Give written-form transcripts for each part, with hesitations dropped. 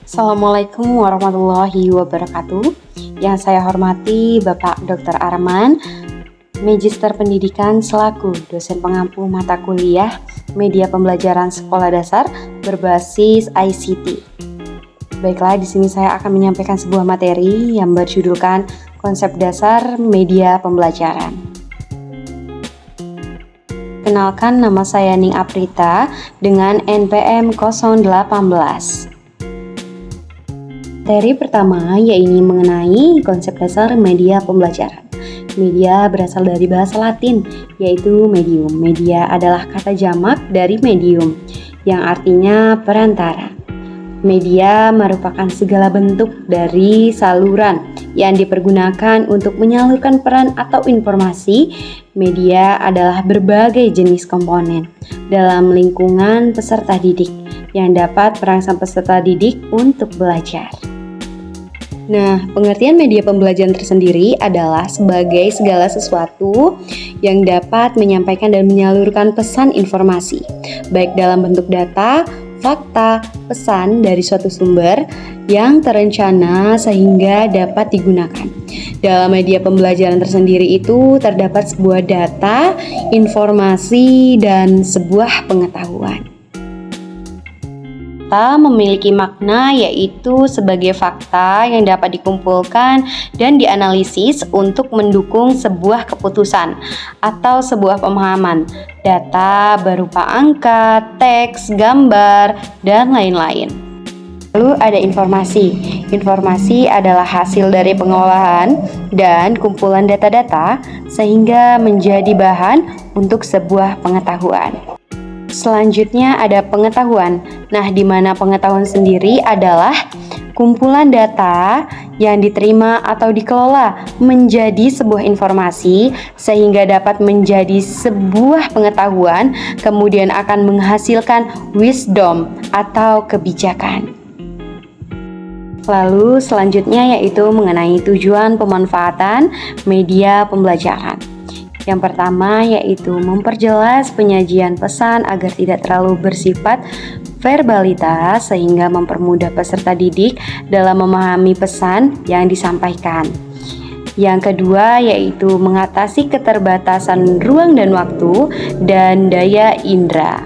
Assalamualaikum warahmatullahi wabarakatuh. Yang saya hormati Bapak Dr. Arman, Magister Pendidikan selaku dosen pengampu mata kuliah Media Pembelajaran Sekolah Dasar berbasis ICT. Baiklah, di sini saya akan menyampaikan sebuah materi yang berjudulkan Konsep Dasar Media Pembelajaran. Kenalkan, nama saya Ning Aprita dengan NPM 018. Materi pertama yaitu mengenai konsep dasar media pembelajaran. Media berasal dari bahasa Latin, yaitu medium. Media adalah kata jamak dari medium, yang artinya perantara. Media merupakan segala bentuk dari saluran yang dipergunakan untuk menyalurkan peran atau informasi. Media adalah berbagai jenis komponen dalam lingkungan peserta didik yang dapat merangsang peserta didik untuk belajar. Nah, pengertian media pembelajaran tersendiri adalah sebagai segala sesuatu yang dapat menyampaikan dan menyalurkan pesan informasi, baik dalam bentuk data, fakta, pesan dari suatu sumber yang terencana sehingga dapat digunakan. Dalam media pembelajaran tersendiri itu terdapat sebuah data, informasi, dan sebuah pengetahuan. Memiliki makna yaitu sebagai fakta yang dapat dikumpulkan dan dianalisis untuk mendukung sebuah keputusan atau sebuah pemahaman. Data berupa angka, teks, gambar, dan lain-lain. Lalu ada informasi. Informasi adalah hasil dari pengolahan dan kumpulan data-data sehingga menjadi bahan untuk sebuah pengetahuan. Selanjutnya ada pengetahuan. Nah, di mana pengetahuan sendiri adalah kumpulan data yang diterima atau dikelola menjadi sebuah informasi sehingga dapat menjadi sebuah pengetahuan, kemudian akan menghasilkan wisdom atau kebijakan. Lalu selanjutnya yaitu mengenai tujuan pemanfaatan media pembelajaran. Yang pertama yaitu memperjelas penyajian pesan agar tidak terlalu bersifat verbalitas sehingga mempermudah peserta didik dalam memahami pesan yang disampaikan. Yang kedua yaitu mengatasi keterbatasan ruang dan waktu dan daya indera,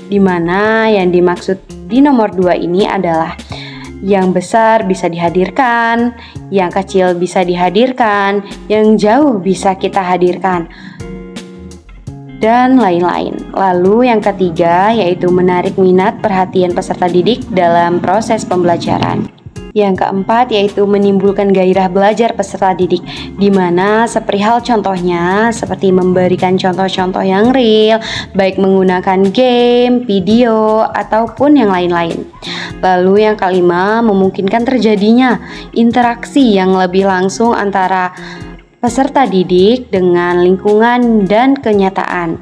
di mana yang dimaksud di nomor 2 ini adalah yang besar bisa dihadirkan, yang kecil bisa dihadirkan, yang jauh bisa kita hadirkan, dan lain-lain. Lalu yang ketiga yaitu menarik minat perhatian peserta didik dalam proses pembelajaran. Yang keempat yaitu menimbulkan gairah belajar peserta didik, di mana seperihal contohnya seperti memberikan contoh-contoh yang real, baik menggunakan game, video, ataupun yang lain-lain. Lalu yang kelima, memungkinkan terjadinya interaksi yang lebih langsung antara peserta didik dengan lingkungan dan kenyataan.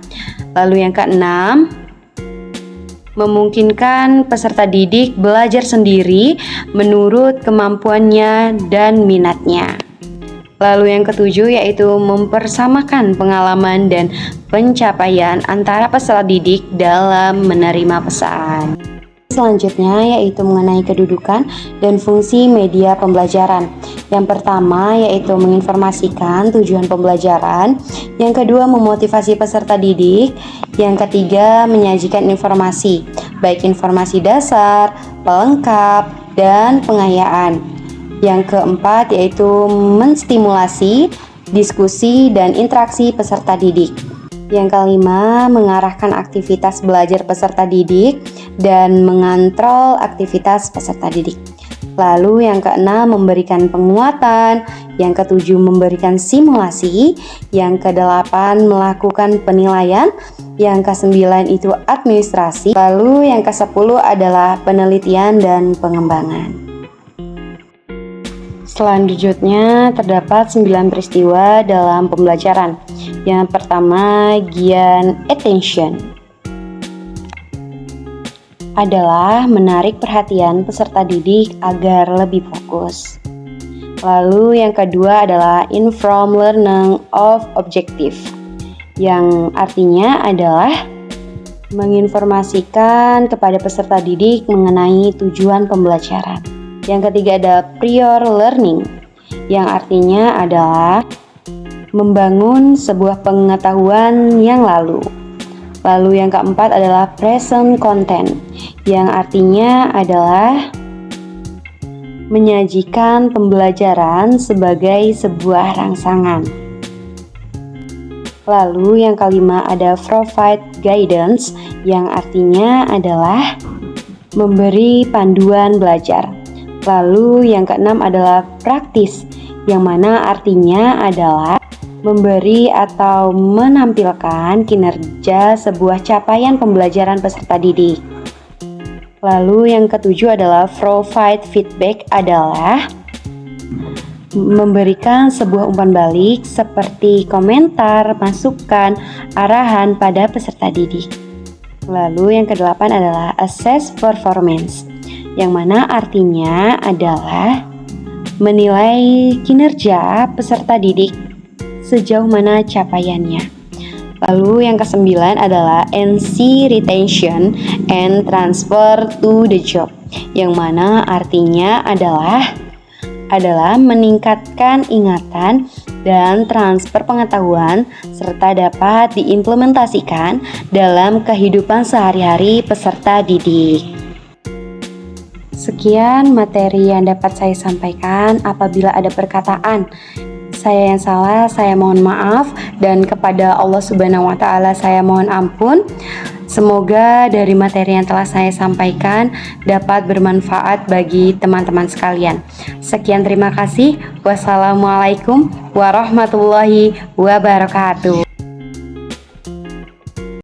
Lalu yang keenam, memungkinkan peserta didik belajar sendiri menurut kemampuannya dan minatnya. Lalu yang ketujuh yaitu mempersamakan pengalaman dan pencapaian antara peserta didik dalam menerima pesan. Selanjutnya yaitu mengenai kedudukan dan fungsi media pembelajaran. Yang pertama yaitu menginformasikan tujuan pembelajaran. Yang kedua memotivasi peserta didik. Yang ketiga menyajikan informasi, baik informasi dasar, pelengkap, dan pengayaan. Yang keempat yaitu menstimulasi diskusi dan interaksi peserta didik. Yang kelima, mengarahkan aktivitas belajar peserta didik dan mengontrol aktivitas peserta didik. Lalu yang keenam, memberikan penguatan. Yang ketujuh, memberikan simulasi. Yang kedelapan, melakukan penilaian. Yang kesembilan itu administrasi. Lalu yang kesepuluh adalah penelitian dan pengembangan. Selanjutnya terdapat 9 peristiwa dalam pembelajaran. Yang pertama, Gian attention adalah menarik perhatian peserta didik agar lebih fokus. Lalu yang kedua adalah inform learning of objective, yang artinya adalah menginformasikan kepada peserta didik mengenai tujuan pembelajaran. Yang ketiga ada prior learning, yang artinya adalah membangun sebuah pengetahuan yang lalu. Lalu yang keempat adalah present content, yang artinya adalah menyajikan pembelajaran sebagai sebuah rangsangan. Lalu yang kelima ada provide guidance, yang artinya adalah memberi panduan belajar. Lalu yang keenam adalah practice, yang mana artinya adalah memberi atau menampilkan kinerja sebuah capaian pembelajaran peserta didik. Lalu yang ketujuh adalah provide feedback, adalah memberikan sebuah umpan balik seperti komentar, masukan, arahan pada peserta didik. Lalu yang kedelapan adalah assess performance, yang mana artinya adalah menilai kinerja peserta didik sejauh mana capaiannya. Lalu yang kesembilan adalah NC retention and transfer to the job, yang mana artinya adalah meningkatkan ingatan dan transfer pengetahuan serta dapat diimplementasikan dalam kehidupan sehari-hari peserta didik. Sekian materi yang dapat saya sampaikan. Apabila ada perkataan saya yang salah, saya mohon maaf, dan kepada Allah Subhanahu wa Ta'ala saya mohon ampun. Semoga dari materi yang telah saya sampaikan dapat bermanfaat bagi teman-teman sekalian. Sekian, terima kasih. Wassalamualaikum warahmatullahi wabarakatuh.